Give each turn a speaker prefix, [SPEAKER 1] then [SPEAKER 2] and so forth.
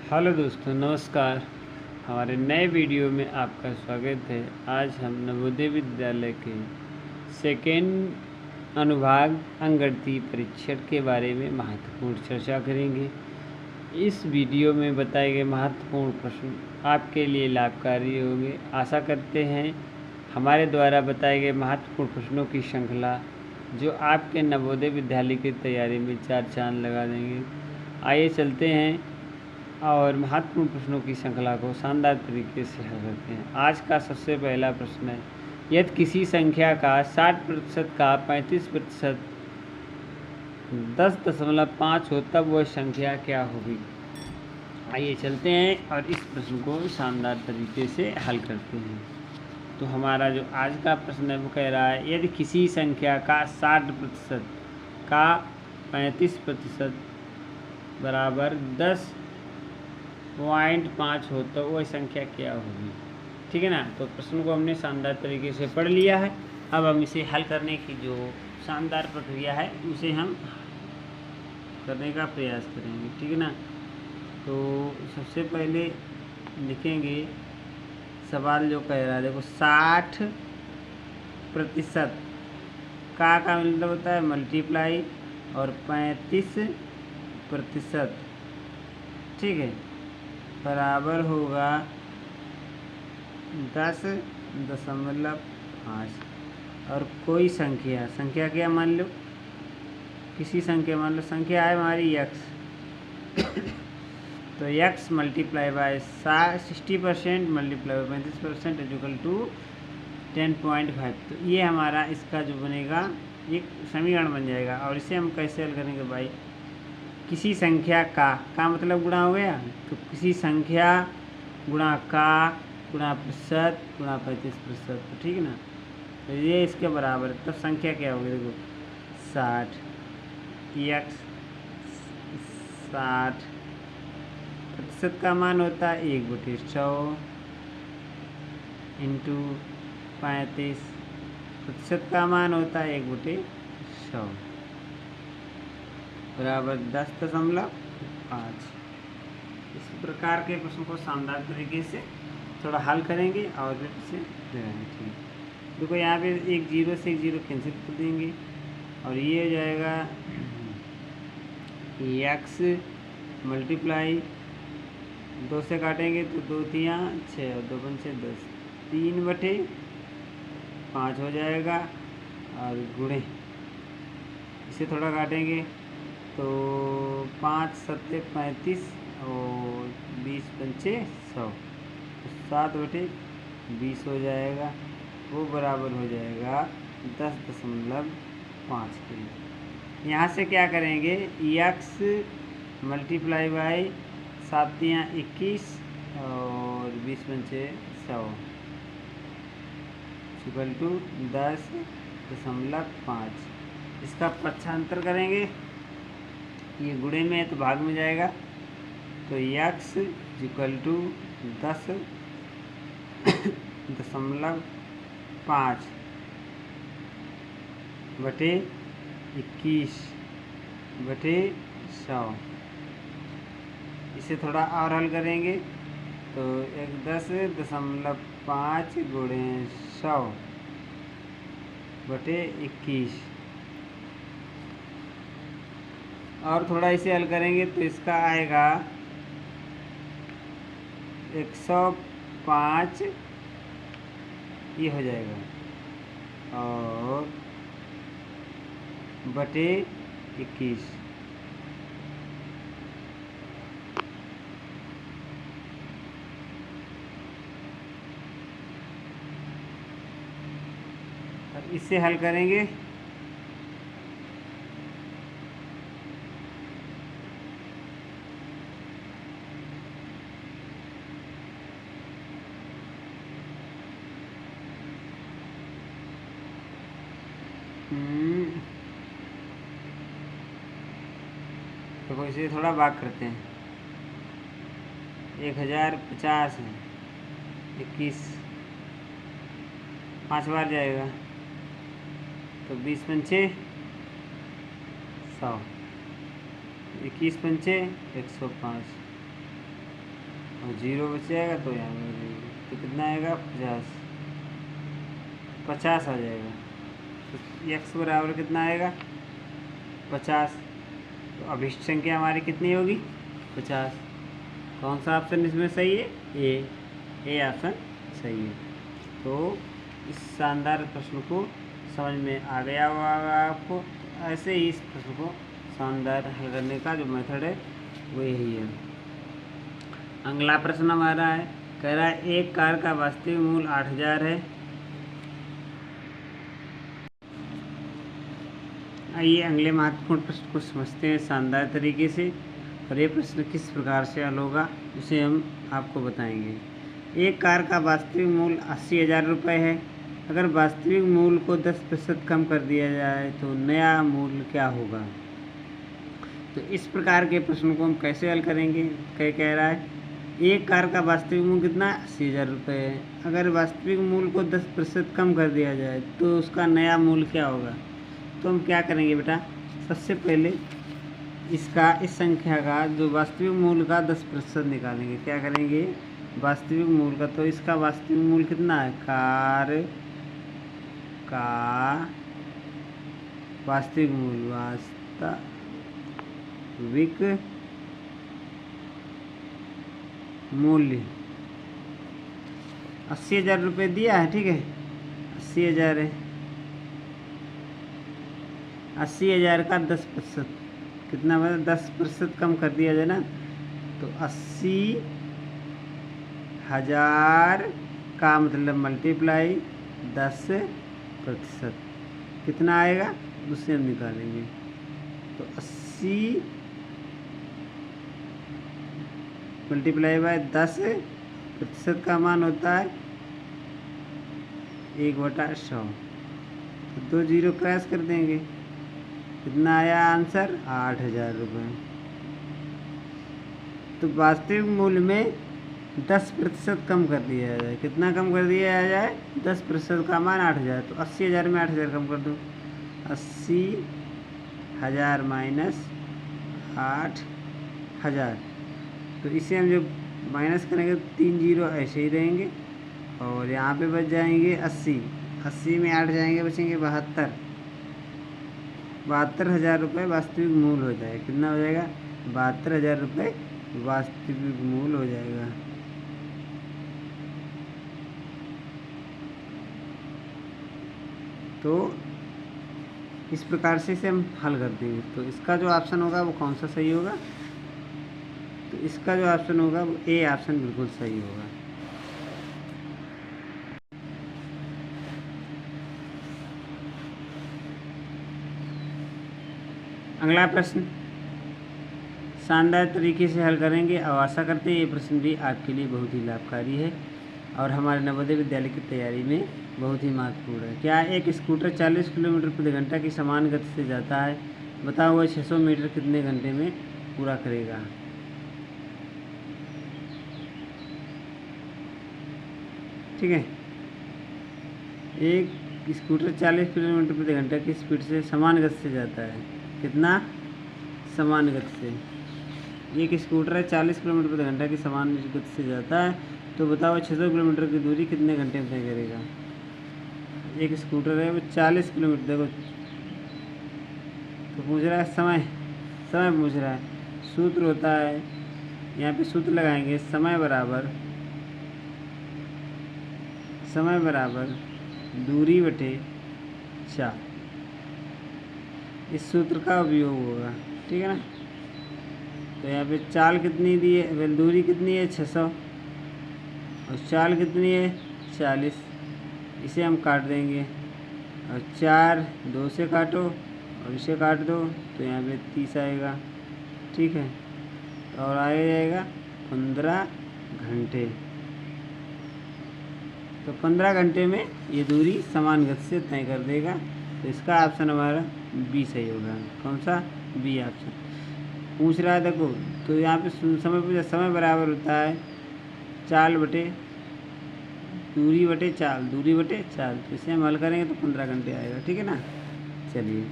[SPEAKER 1] Hello दोस्तों, नमस्कार। हमारे नए वीडियो में आपका स्वागत है। आज हम नवोदय विद्यालय के सेकेंड अनुभाग अंकगणितीय परीक्षण के बारे में महत्वपूर्ण चर्चा करेंगे। इस वीडियो में बताए गए महत्वपूर्ण प्रश्न आपके लिए लाभकारी होंगे। आशा करते हैं हमारे द्वारा बताए गए महत्वपूर्ण प्रश्नों की श्रृंखला जो आपके नवोदय विद्यालय की तैयारी में चार चांद लगा देंगे। आइए चलते हैं और महत्वपूर्ण प्रश्नों की श्रृंखला को शानदार तरीके से हल करते हैं। आज का सबसे पहला प्रश्न है, यदि किसी संख्या का 60% का 35% 10.5 हो तब वह संख्या क्या होगी। आइए चलते हैं और इस प्रश्न को शानदार तरीके से हल करते हैं। तो हमारा जो आज का प्रश्न है वो कह रहा है, यदि किसी संख्या का 60% का 35% बराबर 10.5 हो तो वह संख्या क्या होगी। ठीक है ना। तो प्रश्न को हमने शानदार तरीके से पढ़ लिया है। अब हम इसे हल करने की जो शानदार प्रक्रिया है उसे हम करने का प्रयास करेंगे। ठीक है ना। तो सबसे पहले लिखेंगे सवाल जो कह रहा है, देखो 60% का मतलब होता है मल्टीप्लाई और 35%, ठीक है, बराबर होगा 10.5 और कोई संख्या क्या मान लो, किसी संख्या मान लो, संख्या है हमारी x। तो x multiply by 60% multiply by 35% equal to 10.5। तो ये हमारा इसका जो बनेगा एक समीकरण बन जाएगा। और इसे हम कैसे हल करेंगे भाई, किसी संख्या का मतलब गुणा हो गया, तो किसी संख्या गुणा का गुणा प्रतिशत गुणा 35%। तो ठीक है ना। तो ये इसके बराबर है, तब संख्या क्या होगी, देखो 60 x 60% का मान होता है 1/100 इंटू 35% का मान होता है 1/100 बराबर 10.5। इस प्रकार के प्रश्न को शानदार तरीके से थोड़ा हल करेंगे और फिर इसे ठीक। देखो यहाँ पे एक जीरो से एक जीरो कैंसिल कर देंगे और ये हो जाएगा x मल्टीप्लाई 2 से काटेंगे तो 2 3 6 और 2 5 10 3/5 हो जाएगा। और गुणे इसे थोड़ा काटेंगे तो 5 7 35 और 20 5 100, तो 7/20 हो जाएगा, वो बराबर हो जाएगा 10.5 के। यहाँ से क्या करेंगे, x मल्टीप्लाई बाई 7 3 21 और 20 5 100 इक्वल टू 10.5। इसका पक्षांतर करेंगे, ये गुणे में है तो भाग में जाएगा, तो x इक्वल टू 10.5 बटे 21 बटे 100। इसे थोड़ा और हल करेंगे तो 10.5 गुणे 100 बटे 21 और थोड़ा इसे हल करेंगे तो इसका आएगा 105 ये हो जाएगा और बटे 21। इसे हल करेंगे तो इसे थोड़ा भाग करते हैं, 1050 है, 21 5 बार जाएगा तो 20 पंचे 100, 21 पंचे 105 और 0 बच जाएगा तो यहाँ में तो कितना आएगा 50 आ जाएगा। तो x बराबर कितना आएगा 50। तो अभिष्ट संख्या हमारी कितनी होगी 50। कौन सा ऑप्शन इसमें सही है ए ऑप्शन सही है। तो इस शानदार प्रश्न को समझ में आ गया होगा आपको। ऐसे ही इस प्रश्न को शानदार हल करने का जो मेथड है वो यही है। अगला प्रश्न हमारा है, कह रहा है एक कार का वास्तविक मूल्य 8000 है। आइए अगले महत्वपूर्ण प्रश्न को समझते हैं शानदार तरीके से, और ये प्रश्न किस प्रकार से हल होगा उसे हम आपको बताएंगे। एक कार का वास्तविक मूल्य 80,000 रुपये है। अगर वास्तविक मूल्य को 10% कम कर दिया जाए तो नया मूल्य क्या होगा। तो इस प्रकार के प्रश्न को हम कैसे हल करेंगे। कह रहा है एक कार का वास्तविक मूल्य कितना 80,000 रुपये है। अगर वास्तविक मूल्य को 10% कम कर दिया जाए तो उसका नया मूल्य क्या होगा। तो हम क्या करेंगे बेटा, सबसे पहले इस संख्या का जो वास्तविक मूल्य का 10% निकालेंगे। क्या करेंगे, वास्तविक मूल्य का, तो इसका वास्तविक मूल्य कितना है, कार का वास्तविक मूल्य, वास्तविक मूल्य 80,000 रुपये दिया है। ठीक है, 80,000 है। 80,000 का 10% कितना मतलब 10% कम कर दिया जाए ना, तो 80,000 का मतलब मल्टीप्लाई 10% कितना आएगा उससे हम निकालेंगे। तो 80 मल्टीप्लाई बाय 10% का मान होता है 1/100। तो 2 जीरो क्रॉस कर देंगे, कितना आया आंसर 8,000 रुपये। तो वास्तविक मूल्य में 10% कम कर दिया जाए। कितना कम कर दिया जाए, 10% का मान 8,000। तो 80,000 में 8,000 कम कर दो, 80,000 माइनस 8,000। तो इसे हम जब माइनस करेंगे तो 3 जीरो ऐसे ही रहेंगे, और यहाँ पे बच जाएंगे 80 में 8 जाएंगे, बचेंगे 72,000 रुपये वास्तविक मूल्य हो जाएगा। कितना हो जाएगा, 72,000 रुपये वास्तविक मूल्य हो जाएगा। तो इस प्रकार से इसे हम हल कर देंगे। तो इसका जो ऑप्शन होगा वो कौन सा सही होगा, तो इसका जो ऑप्शन होगा वो ए ऑप्शन बिल्कुल सही होगा। अगला प्रश्न शानदार तरीके से हल करेंगे और आशा करते हैं ये प्रश्न भी आपके लिए बहुत ही लाभकारी है और हमारे नवोदय विद्यालय की तैयारी में बहुत ही महत्वपूर्ण है। क्या एक स्कूटर 40 किलोमीटर प्रति घंटा की समान गति से जाता है, बताओ वह 600 मीटर कितने घंटे में पूरा करेगा। ठीक है, एक स्कूटर 40 किलोमीटर प्रति घंटा की स्पीड से समान गति से जाता है। कितना, समान गति से। एक स्कूटर है 40 किलोमीटर प्रति घंटा की समान गति से जाता है, तो बताओ 600 किलोमीटर की दूरी कितने घंटे में तय करेगा। एक स्कूटर है वो 40 किलोमीटर, देखो तो पूछ रहा है समय पूछ रहा है। सूत्र होता है, यहाँ पे सूत्र लगाएंगे, समय बराबर दूरी बटे 4। इस सूत्र का उपयोग होगा। ठीक है ना। तो यहाँ पे चाल कितनी दी है, दूरी कितनी है 600, और चाल कितनी है 40। इसे हम काट देंगे, और 4 2 से काटो और इसे काट दो, तो यहाँ पे 30 आएगा। ठीक है, और आ जाएगा 15 घंटे। तो 15 घंटे में ये दूरी समान गति से तय कर देगा। तो इसका ऑप्शन हमारा बी सही होगा। कौन सा, बी ऑप्शन। पूछ रहा है देखो, तो यहाँ पे समय बराबर होता है चाल बटे दूरी बटे चाल। तो इसे हम हल करेंगे तो 15 घंटे आएगा। ठीक है ना। चलिए।